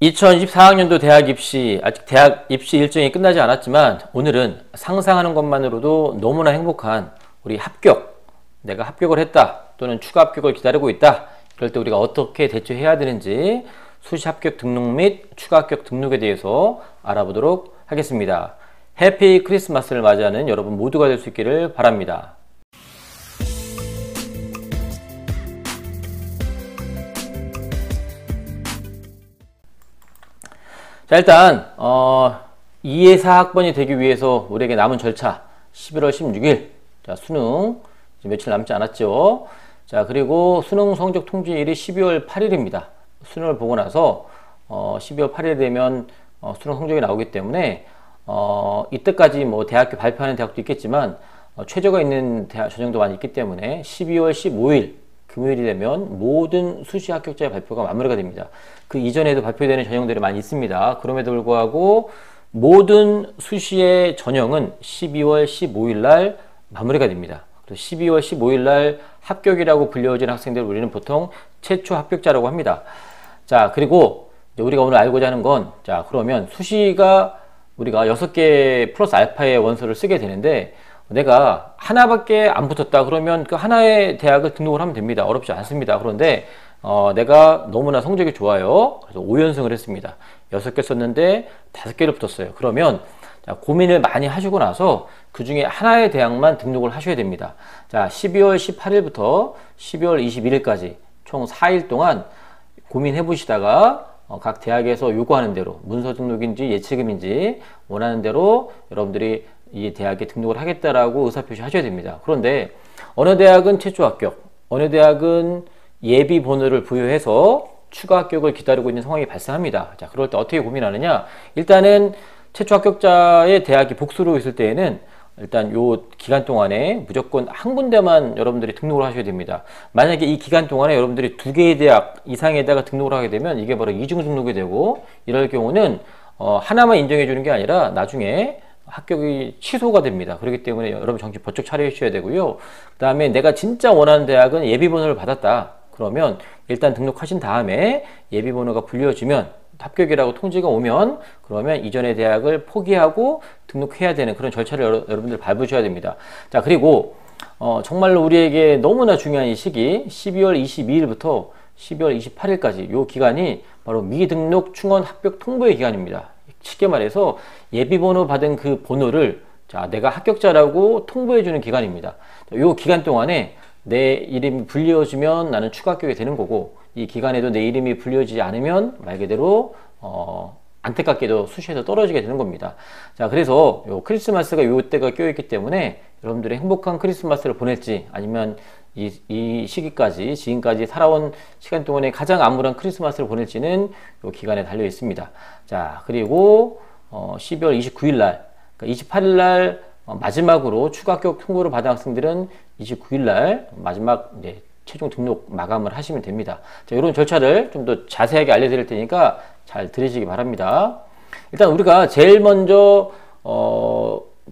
2024학년도 대학 입시, 아직 대학 입시 일정이 끝나지 않았지만 오늘은 상상하는 것만으로도 너무나 행복한 우리 합격, 내가 합격을 했다 또는 추가 합격을 기다리고 있다, 이럴 때 우리가 어떻게 대처해야 되는지 수시 합격 등록 및 추가 합격 등록에 대해서 알아보도록 하겠습니다. 해피 크리스마스를 맞이하는 여러분 모두가 될 수 있기를 바랍니다. 자, 일단 2회 4학번이 되기 위해서 우리에게 남은 절차 11월 16일 자, 수능 이제 며칠 남지 않았죠. 자, 그리고 수능 성적 통지일이 12월 8일입니다. 수능을 보고 나서 12월 8일 되면 수능 성적이 나오기 때문에 이때까지 뭐 대학교 발표하는 대학도 있겠지만 최저가 있는 대학 전형도 많이 있기 때문에 12월 15일 금요일이 되면 모든 수시 합격자의 발표가 마무리가 됩니다. 그 이전에도 발표되는 전형들이 많이 있습니다. 그럼에도 불구하고 모든 수시의 전형은 12월 15일 날 마무리가 됩니다. 그래서 12월 15일 날 합격이라고 불려진 학생들을 우리는 보통 최초 합격자라고 합니다. 자, 그리고 우리가 오늘 알고자 하는 건, 자, 그러면 수시가 우리가 6개 플러스 알파의 원서를 쓰게 되는데, 내가 하나밖에 안 붙었다 그러면 그 하나의 대학을 등록을 하면 됩니다. 어렵지 않습니다. 그런데 내가 너무나 성적이 좋아요. 그래서 5연승을 했습니다. 6개 썼는데 5개를 붙었어요. 그러면 자, 고민을 많이 하시고 나서 그 중에 하나의 대학만 등록을 하셔야 됩니다. 자, 12월 18일부터 12월 21일까지 총 4일 동안 고민해 보시다가 각 대학에서 요구하는 대로 문서 등록인지 예치금인지 원하는 대로 여러분들이 이 대학에 등록을 하겠다라고 의사표시 하셔야 됩니다. 그런데 어느 대학은 최초 합격, 어느 대학은 예비 번호를 부여해서 추가 합격을 기다리고 있는 상황이 발생합니다. 자, 그럴 때 어떻게 고민하느냐? 일단은 최초 합격자의 대학이 복수로 있을 때에는 일단 요 기간 동안에 무조건 한 군데만 여러분들이 등록을 하셔야 됩니다. 만약에 이 기간 동안에 여러분들이 2개의 대학 이상에다가 등록을 하게 되면 이게 바로 이중 등록이 되고, 이럴 경우는 하나만 인정해 주는 게 아니라 나중에 합격이 취소가 됩니다. 그렇기 때문에 여러분 정신 번쩍 차려 주셔야 되고요. 그 다음에 내가 진짜 원하는 대학은 예비번호를 받았다 그러면 일단 등록하신 다음에 예비번호가 불려지면, 합격이라고 통지가 오면, 그러면 이전의 대학을 포기하고 등록해야 되는 그런 절차를 여러분들 밟으셔야 됩니다. 자, 그리고 정말로 우리에게 너무나 중요한 이 시기 12월 22일부터 12월 28일까지 이 기간이 바로 미등록 충원 합격 통보의 기간입니다. 쉽게 말해서 예비번호 받은 그 번호를 자, 내가 합격자라고 통보해주는 기간입니다. 이 기간 동안에 내 이름이 불려지면 나는 추가 합격이 되는 거고, 이 기간에도 내 이름이 불려지지 않으면 말 그대로 안타깝게도 수시에서 떨어지게 되는 겁니다. 자, 그래서 요 크리스마스가 요 때가 껴있기 때문에 여러분들이 행복한 크리스마스를 보낼지, 아니면 이 시기까지 지금까지 살아온 시간 동안에 가장 암울한 크리스마스를 보낼지는 요 기간에 달려 있습니다. 자, 그리고 12월 29일 날, 그러니까 28일 날 마지막으로 추가 합격 통보를 받은 학생들은 29일 날 마지막 최종 등록 마감을 하시면 됩니다. 자, 이런 절차를 좀 더 자세하게 알려드릴 테니까 잘 들으시기 바랍니다. 일단 우리가 제일 먼저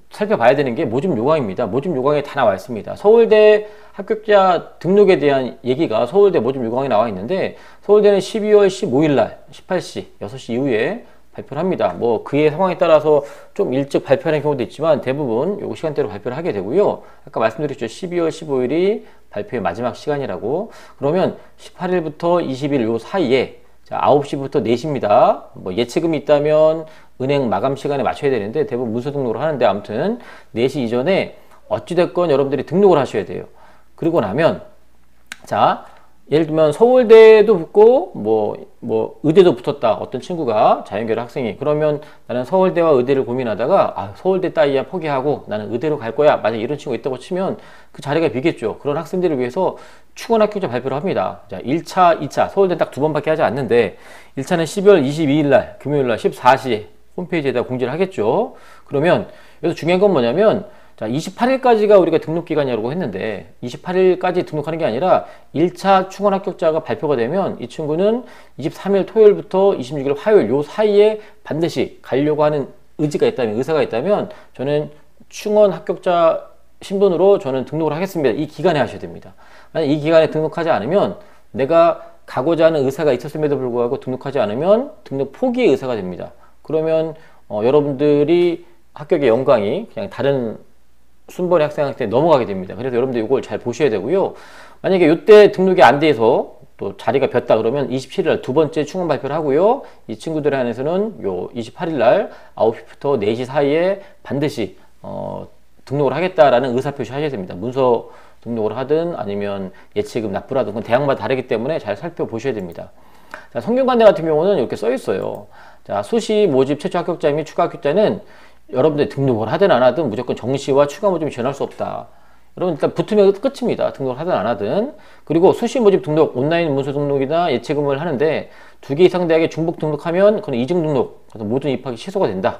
살펴봐야 되는 게 모집 요강입니다. 모집 요강에 다 나와 있습니다. 서울대 합격자 등록에 대한 얘기가 서울대 모집 요강에 나와 있는데, 서울대는 12월 15일 날 18시 6시 이후에 발표를 합니다. 뭐 그의 상황에 따라서 좀 일찍 발표하는 경우도 있지만 대부분 요 시간대로 발표를 하게 되고요. 아까 말씀드렸죠. 12월 15일이 발표의 마지막 시간이라고. 그러면 18일부터 20일 요 사이에 자, 9시부터 4시입니다. 뭐 예치금이 있다면 은행 마감 시간에 맞춰야 되는데 대부분 문서 등록을 하는데, 아무튼 4시 이전에 어찌됐건 여러분들이 등록을 하셔야 돼요. 그리고 나면 자, 예를 들면 서울대도 붙고 뭐 의대도 붙었다, 어떤 친구가 자연계열 학생이. 그러면 나는 서울대와 의대를 고민하다가 서울대 따위야 포기하고 나는 의대로 갈 거야, 만약 이런 친구가 있다고 치면 그 자리가 비겠죠. 그런 학생들을 위해서 충원 합격자 발표를 합니다. 자, 1차, 2차 서울대는 딱 2번밖에 하지 않는데, 1차는 12월 22일 날 금요일 날 14시에 홈페이지에다 공지를 하겠죠. 그러면 여기서 중요한 건 뭐냐면, 자, 28일까지가 우리가 등록 기간이라고 했는데 28일까지 등록하는 게 아니라 1차 충원 합격자가 발표가 되면 이 친구는 23일 토요일부터 26일 화요일 요 사이에 반드시 가려고 하는 의지가 있다면, 의사가 있다면 저는 충원 합격자 신분으로 저는 등록을 하겠습니다, 이 기간에 하셔야 됩니다. 만약 이 기간에 등록하지 않으면 내가 가고자 하는 의사가 있었음에도 불구하고 등록하지 않으면 등록 포기의 의사가 됩니다. 그러면 여러분들이 합격의 영광이 그냥 다른 순번의 학생한테 넘어가게 됩니다. 그래서 여러분들 이걸 잘 보셔야 되고요. 만약에 이때 등록이 안 돼서 또 자리가 비었다 그러면 27일 두 번째 충원 발표를 하고요. 이 친구들에 한해서는 요 28일 날 9시부터 4시 사이에 반드시 등록을 하겠다라는 의사표시 하셔야 됩니다. 문서 등록을 하든 아니면 예치금 납부를 하든 그건 대학마다 다르기 때문에 잘 살펴보셔야 됩니다. 자, 성균관대 같은 경우는 이렇게 써 있어요. 자, 수시 모집 최초 합격자 및 추가 합격자는 여러분들 등록을 하든 안 하든 무조건 정시와 추가 모집이 지원할 수 없다. 여러분 일단 붙으면 끝입니다. 등록을 하든 안 하든. 그리고 수시 모집 등록, 온라인 문서 등록이나 예치금을 하는데 2개 이상 대학에 중복 등록하면 그건 이중 등록, 그래서 모든 입학이 취소가 된다.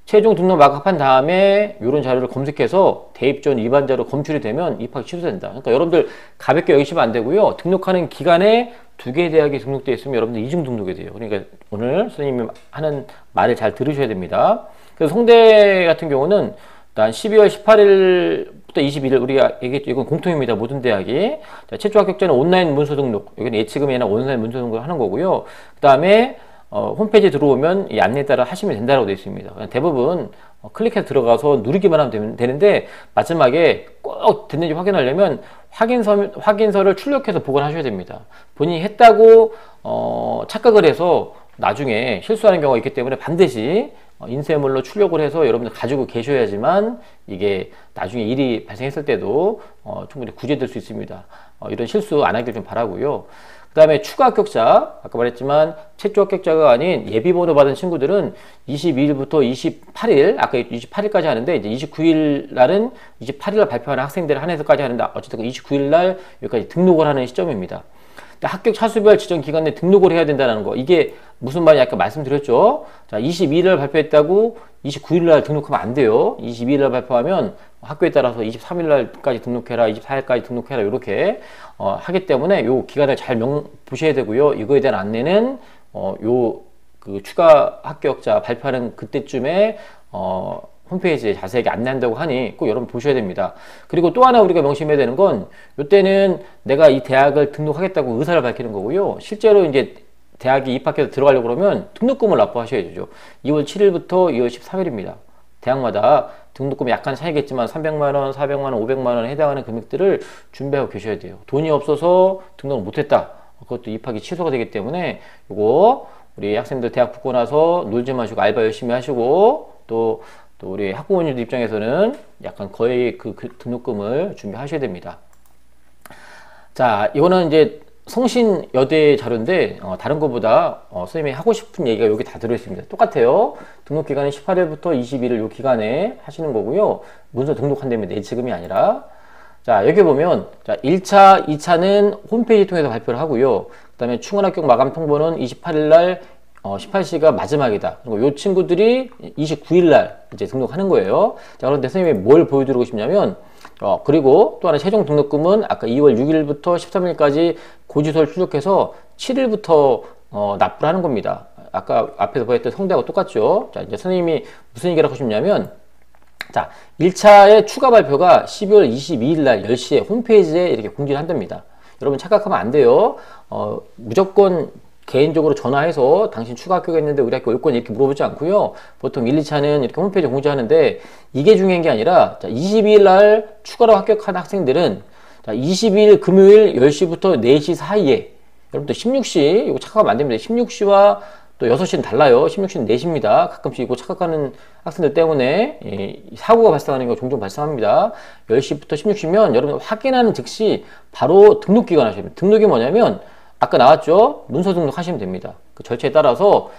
최종 등록 막합한 다음에 이런 자료를 검색해서 대입 전 위반자로 검출이 되면 입학이 취소된다. 그러니까 여러분들 가볍게 여기시면 안 되고요. 등록하는 기간에 2개의 대학이 등록되어 있으면 여러분들 이중 등록이 돼요. 그러니까 오늘 선생님이 하는 말을 잘 들으셔야 됩니다. 그래서 송대 같은 경우는 일단 12월 18일부터 21일 우리가 얘기했죠. 이건 공통입니다. 모든 대학이. 자, 최초 합격자는 온라인 문서 등록. 여기는 예치금이 아니라 온라인 문서 등록을 하는 거고요. 그 다음에 홈페이지에 들어오면 이 안내에 따라 하시면 된다고 되어 있습니다. 대부분 클릭해서 들어가서 누르기만 하면 되는데 마지막에 꼭 됐는지 확인하려면 확인서를 출력해서 보관하셔야 됩니다. 본인이 했다고 착각을 해서 나중에 실수하는 경우가 있기 때문에 반드시 인쇄물로 출력을 해서 여러분들 가지고 계셔야지만 이게 나중에 일이 발생했을 때도 충분히 구제될 수 있습니다. 이런 실수 안 하길 좀 바라고요. 그 다음에 추가 합격자, 아까 말했지만 최초 합격자가 아닌 예비번호 받은 친구들은 22일부터 28일, 아까 28일까지 하는데 이제 29일 날은 28일 날 발표하는 학생들을 한해서까지 하는데 어쨌든 29일 날 여기까지 등록을 하는 시점입니다. 합격 차수별 지정 기간 내 등록을 해야 된다는 거. 이게 무슨 말인지 아까 말씀드렸죠. 자, 22일 날 발표했다고 29일 날 등록하면 안 돼요. 22일 날 발표하면 학교에 따라서 23일 날까지 등록해라, 24일까지 등록해라 이렇게 하기 때문에 요 기간을 잘 보셔야 되고요. 이거에 대한 안내는 그 추가 합격자 발표하는 그때쯤에 홈페이지에 자세하게 안내한다고 하니 꼭 여러분 보셔야 됩니다. 그리고 또 하나 우리가 명심해야 되는 건 이때는 내가 이 대학을 등록하겠다고 의사를 밝히는 거고요. 실제로 이제 대학에 입학해서 들어가려고 그러면 등록금을 납부하셔야 되죠. 2월 7일부터 2월 13일입니다. 대학마다 등록금이 약간 차이겠지만 300만원, 400만원, 500만원에 해당하는 금액들을 준비하고 계셔야 돼요. 돈이 없어서 등록을 못했다. 그것도 입학이 취소가 되기 때문에 이거 우리 학생들 대학 붙고 나서 놀지 마시고 알바 열심히 하시고 또 우리 학부모님들 입장에서는 약간 거의 그 등록금을 준비하셔야 됩니다. 자, 이거는 이제 성신여대 자료인데 다른 것보다 선생님이 하고 싶은 얘기가 여기 다 들어있습니다. 똑같아요. 등록 기간이 18일부터 21일 이 기간에 하시는 거고요. 문서 등록한다면 예치금이 아니라. 자, 여기 보면 자 1차, 2차는 홈페이지 통해서 발표를 하고요. 그 다음에 충원 합격 마감 통보는 28일 날 18시가 마지막이다. 그리고 이 친구들이 29일 날 이제 등록하는 거예요. 자, 그런데 선생님이 뭘 보여드리고 싶냐면 그리고 또 하나 최종 등록금은 아까 2월 6일부터 13일까지 고지서를 출력해서 7일부터 납부를 하는 겁니다. 아까 앞에서 보였던 성대하고 똑같죠. 자, 이제 선생님이 무슨 얘기를 하고 싶냐면 자, 1차의 추가 발표가 12월 22일 날 10시에 홈페이지에 이렇게 공지를 한답니다. 여러분 착각하면 안 돼요. 무조건 개인적으로 전화해서 당신 추가 합격했는데 우리 학교 올 거니 이렇게 물어보지 않고요. 보통 1, 2차는 이렇게 홈페이지 공지하는데 이게 중요한 게 아니라 자, 22일 날 추가로 합격한 학생들은 자, 22일 금요일 10시부터 4시 사이에 여러분들 16시 이거 착각하면 안 됩니다. 16시와 또 6시는 달라요. 16시는 4시입니다. 가끔씩 이거 착각하는 학생들 때문에 사고가 발생하는 경우가 종종 발생합니다. 10시부터 16시면 여러분 확인하는 즉시 바로 등록 기간 하셔야 됩니다. 등록이 뭐냐면 아까 나왔죠? 문서 등록하시면 됩니다. 그 절차에 따라서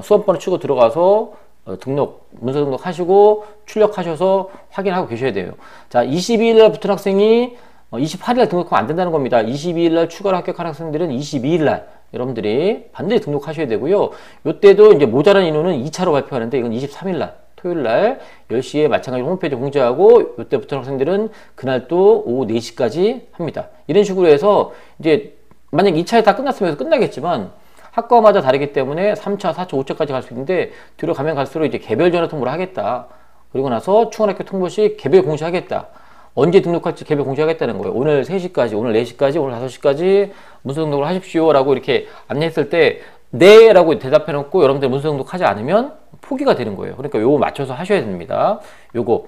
수험번호 치고 들어가서 문서 등록하시고 출력하셔서 확인하고 계셔야 돼요. 자, 22일 날 붙은 학생이 28일 날 등록하면 안 된다는 겁니다. 22일 날 추가로 합격한 학생들은 22일 날 여러분들이 반드시 등록하셔야 되고요. 이때도 이제 모자란 인원은 2차로 발표하는데 이건 23일 날 토요일 날 10시에 마찬가지로 홈페이지 공지하고 이때 붙은 학생들은 그날 또 오후 4시까지 합니다. 이런 식으로 해서 이제 만약 2차에 다 끝났으면 끝나겠지만 학과마다 다르기 때문에 3차, 4차, 5차까지 갈 수 있는데 뒤로 가면 갈수록 이제 개별 전화 통보를 하겠다. 그리고 나서 충원학교 통보 시 개별 공시하겠다. 언제 등록할지 개별 공지하겠다는 거예요. 오늘 3시까지, 오늘 4시까지, 오늘 5시까지 문서 등록을 하십시오 라고 이렇게 안내했을 때 네 라고 대답해 놓고 여러분들 문서 등록하지 않으면 포기가 되는 거예요. 그러니까 요거 맞춰서 하셔야 됩니다. 요거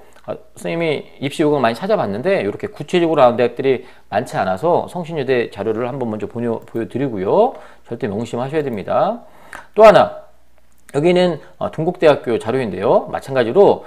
선생님이 입시 요강 많이 찾아봤는데 이렇게 구체적으로 나온 대학들이 많지 않아서 성신여대 자료를 한번 먼저 보여드리고요. 절대 명심하셔야 됩니다. 또 하나, 여기는 동국대학교 자료인데요. 마찬가지로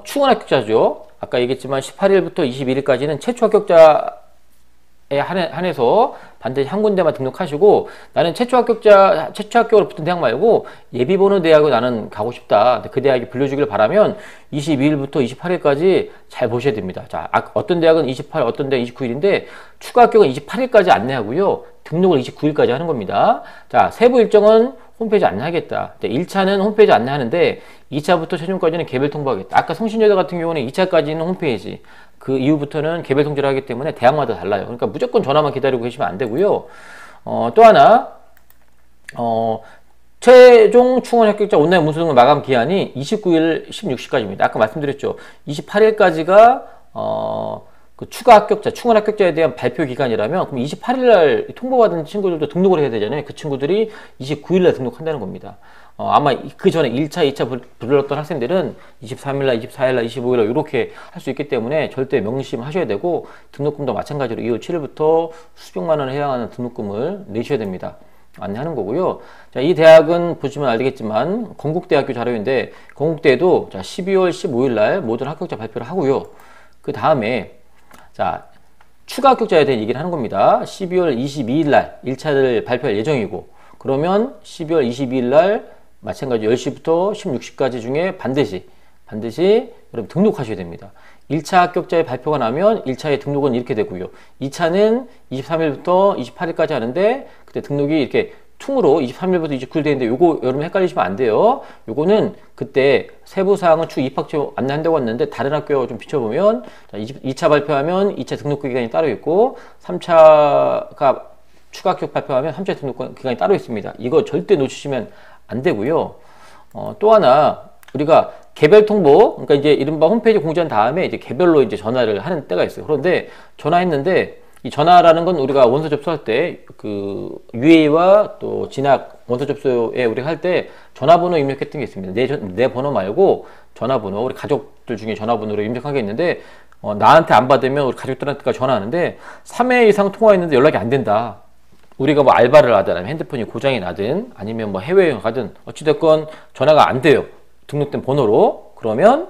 추가 합격자죠. 아까 얘기했지만 18일부터 21일까지는 최초 합격자에 한해서 반드시 한 군데만 등록하시고, 나는 최초 합격으로 붙은 대학 말고 예비번호 대학을 나는 가고 싶다, 그 대학이 불려주길 바라면 22일부터 28일까지 잘 보셔야 됩니다. 자, 어떤 대학은 28, 어떤 대학은 29일인데 추가 합격은 28일까지 안내하고요, 등록을 29일까지 하는 겁니다. 자, 세부 일정은 홈페이지 안내하겠다. 1차는 홈페이지 안내하는데 2차부터 최종까지는 개별 통보하겠다. 아까 성신여대 같은 경우는 2차까지는 홈페이지, 그 이후부터는 개별 통지를 하기 때문에 대학마다 달라요. 그러니까 무조건 전화만 기다리고 계시면 안 되고요. 또 하나, 최종 충원 합격자 온라인 문서 등록 마감 기한이 29일 16시까지입니다. 아까 말씀드렸죠. 28일까지가 그 추가 합격자, 충원 합격자에 대한 발표 기간이라면, 그럼 28일날 통보받은 친구들도 등록을 해야 되잖아요. 그 친구들이 29일날 등록한다는 겁니다. 아마 그 전에 1차, 2차 불렀던 학생들은 23일날, 24일날, 25일날 이렇게 할 수 있기 때문에 절대 명심하셔야 되고, 등록금도 마찬가지로 이후 7일부터 수백만 원에 해당하는 등록금을 내셔야 됩니다. 안내하는 거고요. 자, 이 대학은 보시면 알겠지만 건국대학교 자료인데, 건국대도 자 12월 15일날 모든 합격자 발표를 하고요. 그 다음에 자, 추가 합격자에 대한 얘기를 하는 겁니다. 12월 22일날 1차를 발표할 예정이고, 그러면 12월 22일날 마찬가지 10시부터 16시까지 중에 반드시 여러분 등록하셔야 됩니다. 1차 합격자의 발표가 나면 1차의 등록은 이렇게 되고요. 2차는 23일부터 28일까지 하는데, 그때 등록이 이렇게 퉁으로 23일부터 29일 되는데, 요거 여러분 헷갈리시면 안 돼요. 요거는 그때 세부사항은 추 입학처 안내한다고 했는데, 다른 학교 좀 비춰보면 2차 발표하면 2차 등록 기간이 따로 있고, 3차가 추가 합격 발표하면 3차 등록 기간이 따로 있습니다. 이거 절대 놓치시면 안 되고요. 또 하나, 우리가 개별 통보, 그러니까 이제 이른바 홈페이지 공지한 다음에 이제 개별로 이제 전화를 하는 때가 있어요. 그런데 전화했는데, 이 전화라는 건 우리가 원서 접수할 때 그 UA와 또 진학 원서 접수에 우리가 할 때 전화번호 입력했던 게 있습니다. 내 번호 말고 전화번호, 우리 가족들 중에 전화번호로 입력한 게 있는데, 나한테 안 받으면 우리 가족들한테 전화하는데 3회 이상 통화했는데 연락이 안 된다. 우리가 뭐 알바를 하든 핸드폰이 고장이 나든 아니면 뭐 해외여행 가든 어찌됐건 전화가 안 돼요. 등록된 번호로. 그러면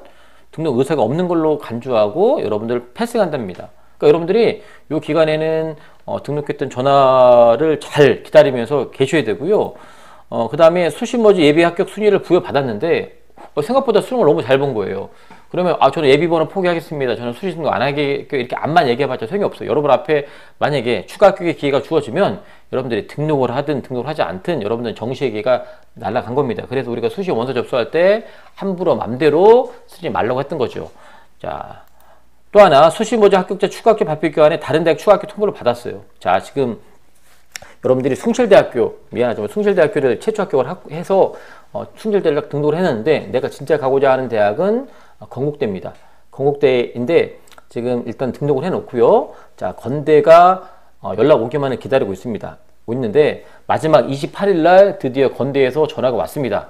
등록 의사가 없는 걸로 간주하고 여러분들 패스한답니다. 그러니까 여러분들이 이 기간에는 등록했던 전화를 잘 기다리면서 계셔야 되고요. 그 다음에 수시모집 예비 합격 순위를 부여받았는데 생각보다 수능을 너무 잘 본 거예요. 그러면 저는 예비번호 포기하겠습니다, 저는 수시 등록 안 하겠고, 이렇게 암만 얘기해봤자 소용이 없어요. 여러분 앞에 만약에 추가 합격의 기회가 주어지면 여러분들이 등록을 하든 등록을 하지 않든 여러분들 정시의 기회가 날아간 겁니다. 그래서 우리가 수시 원서 접수할 때 함부로 맘대로 쓰지 말라고 했던 거죠. 자, 또 하나, 수시 모집 합격자 추가 합격 발표 기간에 다른 대학 추가 합격 통보를 받았어요. 자, 지금 여러분들이 숭실대학교, 미안하지만 숭실대학교를 최초 합격을 해서 숭실대를 등록을 했는데, 내가 진짜 가고자 하는 대학은 건국대입니다. 건국대인데 지금 일단 등록을 해놓고요. 자, 건대가 연락 오기만을 기다리고 있는데 마지막 28일날 드디어 건대에서 전화가 왔습니다.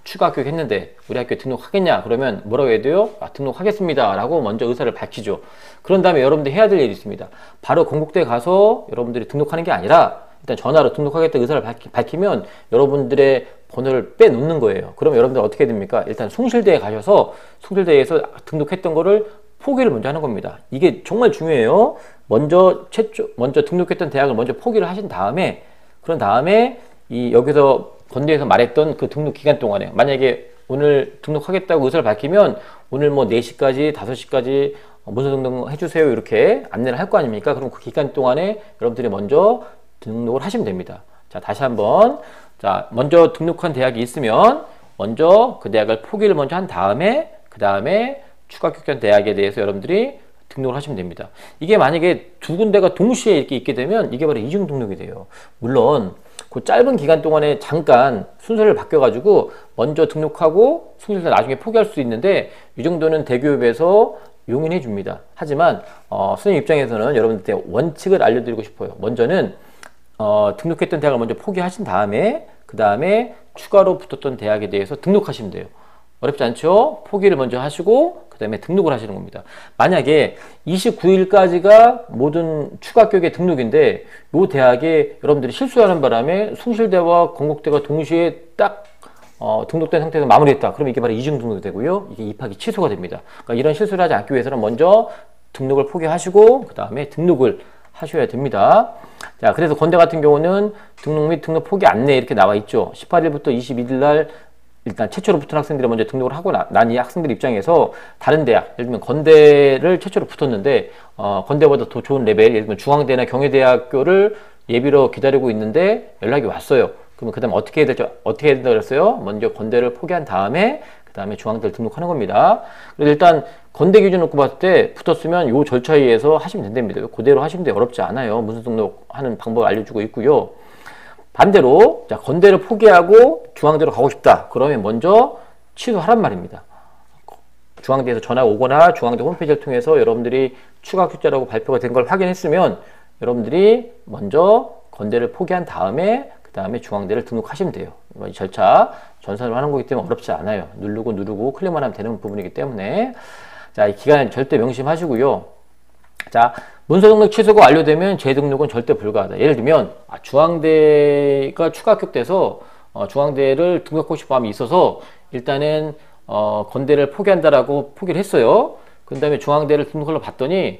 추가 합격했는데 우리 학교 등록하겠냐? 그러면 뭐라고 해야 돼요? 등록하겠습니다 라고 먼저 의사를 밝히죠. 그런 다음에 여러분들이 해야 될 일이 있습니다. 바로 건국대 가서 여러분들이 등록하는 게 아니라 일단 전화로 등록하겠다 의사를 밝히면 여러분들의 번호를 빼놓는 거예요. 그러면 여러분들 어떻게 됩니까? 일단 숭실대에 가셔서 숭실대에서 등록했던 거를 포기를 먼저 하는 겁니다. 이게 정말 중요해요. 먼저 등록했던 대학을 먼저 포기를 하신 다음에, 그런 다음에 여기서 건대에서 말했던 그 등록 기간 동안에 만약에 오늘 등록하겠다고 의사를 밝히면 오늘 뭐 4시까지 5시까지 문서 등록 해주세요 이렇게 안내를 할 거 아닙니까? 그럼 그 기간 동안에 여러분들이 먼저 등록을 하시면 됩니다. 자, 다시 한번, 자, 먼저 등록한 대학이 있으면 먼저 그 대학을 포기를 먼저 한 다음에 그 다음에 추가 합격한 대학에 대해서 여러분들이 등록을 하시면 됩니다. 이게 만약에 두 군데가 동시에 이렇게 있게 되면 이게 바로 이중 등록이 돼요. 물론 그 짧은 기간 동안에 잠깐 순서를 바뀌어가지고 먼저 등록하고 순서를 나중에 포기할 수 있는데, 이 정도는 대교협에서 용인해 줍니다. 하지만 선생님 입장에서는 여러분들한테 원칙을 알려드리고 싶어요. 먼저는 등록했던 대학을 먼저 포기하신 다음에 그 다음에 추가로 붙었던 대학에 대해서 등록하시면 돼요. 어렵지 않죠? 포기를 먼저 하시고 그 다음에 등록을 하시는 겁니다. 만약에 29일까지가 모든 추가 합격의 등록인데 이 대학에 여러분들이 실수하는 바람에 숭실대와 건국대가 동시에 딱 등록된 상태에서 마무리했다. 그럼 이게 바로 이중 등록이 되고요. 이게 입학이 취소가 됩니다. 그러니까 이런 실수를 하지 않기 위해서는 먼저 등록을 포기하시고 그 다음에 등록을 하셔야 됩니다. 자, 그래서 건대 같은 경우는 등록 및 등록 포기 안내 이렇게 나와 있죠. 18일부터 21일 날 일단 최초로 붙은 학생들이 먼저 등록을 하고 난 이 학생들 입장에서 다른 대학, 예를 들면 건대를 최초로 붙었는데 건대보다 더 좋은 레벨, 예를 들면 중앙대나 경희대학교를 예비로 기다리고 있는데 연락이 왔어요. 그러면 그 다음 어떻게 해야 된다 그랬어요? 먼저 건대를 포기한 다음에 그 다음에 중앙대를 등록하는 겁니다. 그래서 일단 건대 기준 놓고 봤을 때 붙었으면 요 절차에 의해서 하시면 된답니다. 그대로 하시면 돼요. 어렵지 않아요. 문서 등록하는 방법을 알려주고 있고요. 반대로 자, 건대를 포기하고 중앙대로 가고 싶다. 그러면 먼저 취소하란 말입니다. 중앙대에서 전화가 오거나 중앙대 홈페이지를 통해서 여러분들이 추가 합격자라고 발표가 된 걸 확인했으면 여러분들이 먼저 건대를 포기한 다음에 그 다음에 중앙대를 등록하시면 돼요. 이 절차 전산으로 하는 거기 때문에 어렵지 않아요. 누르고 클릭만 하면 되는 부분이기 때문에 자, 이 기간을 절대 명심하시고요. 자, 문서 등록 취소가 완료되면 재등록은 절대 불가하다. 예를 들면 중앙대가 추가 합격돼서 중앙대를 등록하고 싶은 마음이 있어서 일단은 건대를 포기한다라고 포기를 했어요. 그 다음에 중앙대를 등록하러 봤더니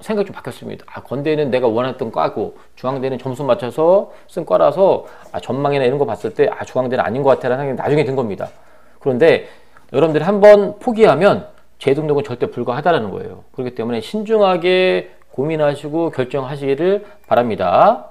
생각이 좀 바뀌었습니다. 건대는 내가 원했던 과고 중앙대는 점수 맞춰서 쓴 과라서 전망이나 이런 거 봤을 때 중앙대는 아닌 것 같아라는 생각이 나중에 든 겁니다. 그런데 여러분들이 한번 포기하면 재등록은 절대 불가하다는 거예요. 그렇기 때문에 신중하게 고민하시고 결정하시기를 바랍니다.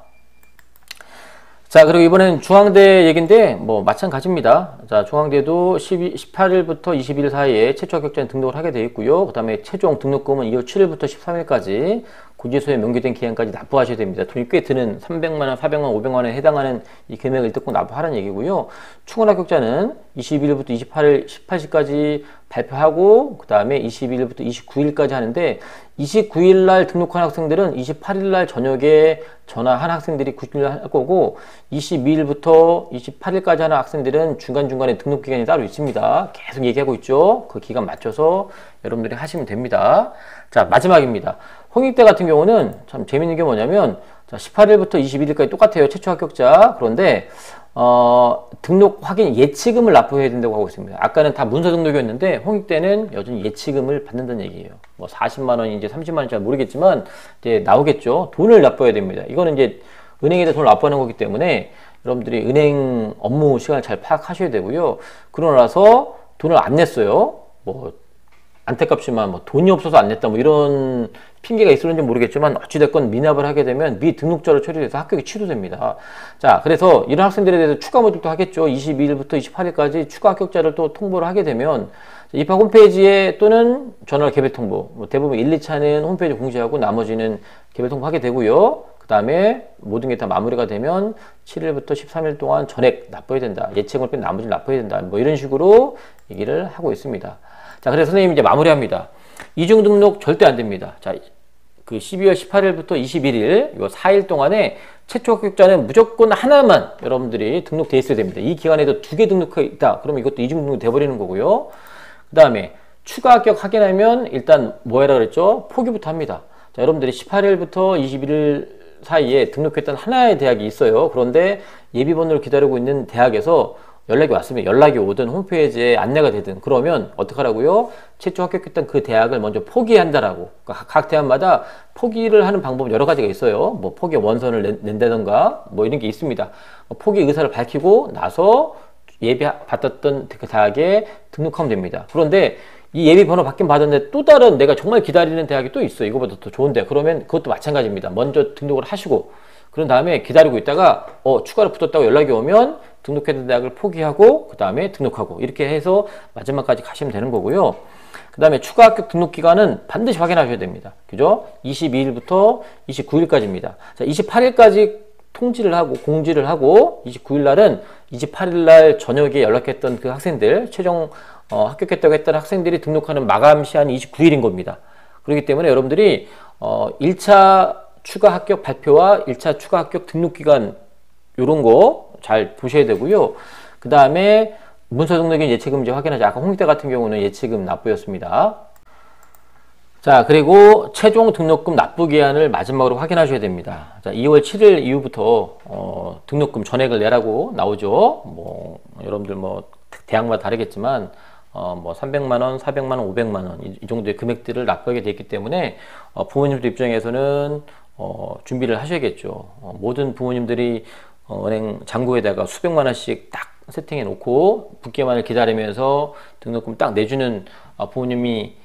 자, 그리고 이번엔 중앙대 얘기인데 뭐 마찬가지입니다. 자, 중앙대도 18일부터 21일 사이에 최초 합격자는 등록을 하게 되어 있고요. 그 다음에 최종 등록금은 2월 7일부터 13일까지 구제소에 명기된 기한까지 납부하셔야 됩니다. 돈이 꽤 드는 300만원, 400만원, 500만원에 해당하는 이 금액을 일단 꼭 납부하라는 얘기고요. 충원 합격자는 22일부터 28일 18시까지 발표하고 그 다음에 22일부터 29일까지 하는데 29일 날 등록한 학생들은 28일 날 저녁에 전화한 학생들이 90일 할 거고 22일부터 28일까지 하는 학생들은 중간중간에 등록 기간이 따로 있습니다. 계속 얘기하고 있죠. 그 기간 맞춰서 여러분들이 하시면 됩니다. 자, 마지막입니다. 홍익대 같은 경우는 참 재밌는 게 뭐냐면 자, 18일부터 21일까지 똑같아요. 최초 합격자. 그런데 등록 확인 예치금을 납부해야 된다고 하고 있습니다. 아까는 다 문서 등록이었는데 홍익대는 여전히 예치금을 받는다는 얘기예요. 뭐 40만원인지 30만원인지 잘 모르겠지만 이제 나오겠죠. 돈을 납부해야 됩니다. 이거는 이제 은행에다 돈을 납부하는 거기 때문에 여러분들이 은행 업무 시간을 잘 파악하셔야 되고요. 그러고 나서 돈을 안 냈어요. 뭐 안타깝지만 뭐 돈이 없어서 안 냈다 뭐 이런 핑계가 있을는지 모르겠지만 어찌됐건 미납을 하게 되면 미등록자로 처리돼서 합격이 취소됩니다. 자, 그래서 이런 학생들에 대해서 추가 모집도 하겠죠. 22일부터 28일까지 추가 합격자를 또 통보를 하게 되면 입학 홈페이지에 또는 전화 개별 통보, 뭐 대부분 1, 2차는 홈페이지 공지하고 나머지는 개별 통보하게 되고요. 그 다음에 모든 게 다 마무리가 되면 7일부터 13일 동안 전액 납부해야 된다. 예치금을 뺀 나머지를 납부해야 된다. 뭐 이런 식으로 얘기를 하고 있습니다. 자, 그래서 선생님이 이제 마무리합니다. 이중 등록 절대 안 됩니다. 자, 그 12월 18일부터 21일, 요 4일 동안에 최초 합격자는 무조건 하나만 여러분들이 등록돼 있어야 됩니다. 이 기간에도 2개 등록해 있다. 그러면 이것도 이중 등록이 돼버리는 거고요. 그 다음에 추가 합격 확인하면 일단 뭐 해라 그랬죠? 포기부터 합니다. 자, 여러분들이 18일부터 21일 사이에 등록했던 하나의 대학이 있어요. 그런데 예비번호를 기다리고 있는 대학에서 연락이 왔으면 연락이 오든 홈페이지에 안내가 되든 그러면 어떡하라고요? 최초 합격했던 그 대학을 먼저 포기한다라고. 그러니까 각 대학마다 포기를 하는 방법은 여러 가지가 있어요. 뭐 포기 원서를 낸다던가 뭐 이런 게 있습니다. 포기 의사를 밝히고 나서 예비 받았던 그 대학에 등록하면 됩니다. 그런데 이 예비 번호 받긴 받았는데 또 다른 내가 정말 기다리는 대학이 또 있어요. 이거보다 더 좋은데 그러면 그것도 마찬가지입니다. 먼저 등록을 하시고 그런 다음에 기다리고 있다가 추가로 붙었다고 연락이 오면 등록했던 대학을 포기하고 그 다음에 등록하고 이렇게 해서 마지막까지 가시면 되는 거고요. 그 다음에 추가 합격 등록 기간은 반드시 확인하셔야 됩니다. 그죠? 22일부터 29일까지입니다. 자, 28일까지 통지를 하고 공지를 하고 29일 날은 28일 날 저녁에 연락했던 그 학생들 최종 합격했다고 했던 학생들이 등록하는 마감 시한이 29일인 겁니다. 그렇기 때문에 여러분들이 1차 추가 합격 발표와 1차 추가 합격 등록 기간 요런 거 잘 보셔야 되고요. 그 다음에 문서 등록인 예치금지 확인하자. 아까 홍익대 같은 경우는 예치금 납부였습니다. 자, 그리고 최종 등록금 납부 기한을 마지막으로 확인하셔야 됩니다. 자, 2월 7일 이후부터 등록금 전액을 내라고 나오죠. 뭐 여러분들 뭐 대학마다 다르겠지만 뭐 300만 원, 400만 원, 500만 원 이 정도의 금액들을 납부하게 되기 때문에 부모님들 입장에서는 준비를 하셔야겠죠. 모든 부모님들이 은행 잔고에다가 수백만 원씩 딱 세팅해 놓고 붓기만을 기다리면서 등록금 딱 내주는 부모님이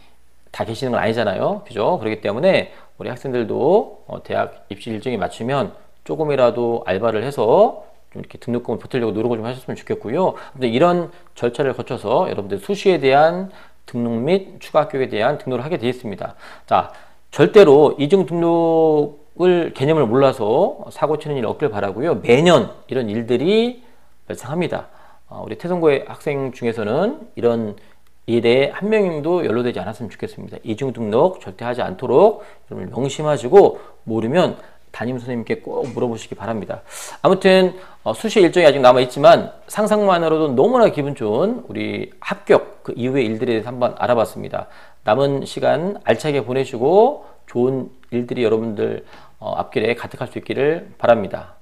다 계시는 건 아니잖아요. 그죠? 그렇기 때문에 우리 학생들도 대학 입시 일정에 맞추면 조금이라도 알바를 해서 좀 이렇게 등록금을 버티려고 노력을 좀 하셨으면 좋겠고요. 근데 이런 절차를 거쳐서 여러분들 수시에 대한 등록 및 추가 합격에 대한 등록을 하게 되어 있습니다. 자, 절대로 이중 등록을 개념을 몰라서 사고 치는 일 없길 바라고요. 매년 이런 일들이 발생합니다. 우리 태성고의 학생 중에서는 이런 일에 한 명도 연루되지 않았으면 좋겠습니다. 이중 등록 절대 하지 않도록 여러분 명심하시고 모르면 담임 선생님께 꼭 물어보시기 바랍니다. 아무튼 수시 일정이 아직 남아있지만 상상만으로도 너무나 기분 좋은 우리 합격 그 이후의 일들에 대해서 한번 알아봤습니다. 남은 시간 알차게 보내시고 좋은 일들이 여러분들 앞길에 가득할 수 있기를 바랍니다.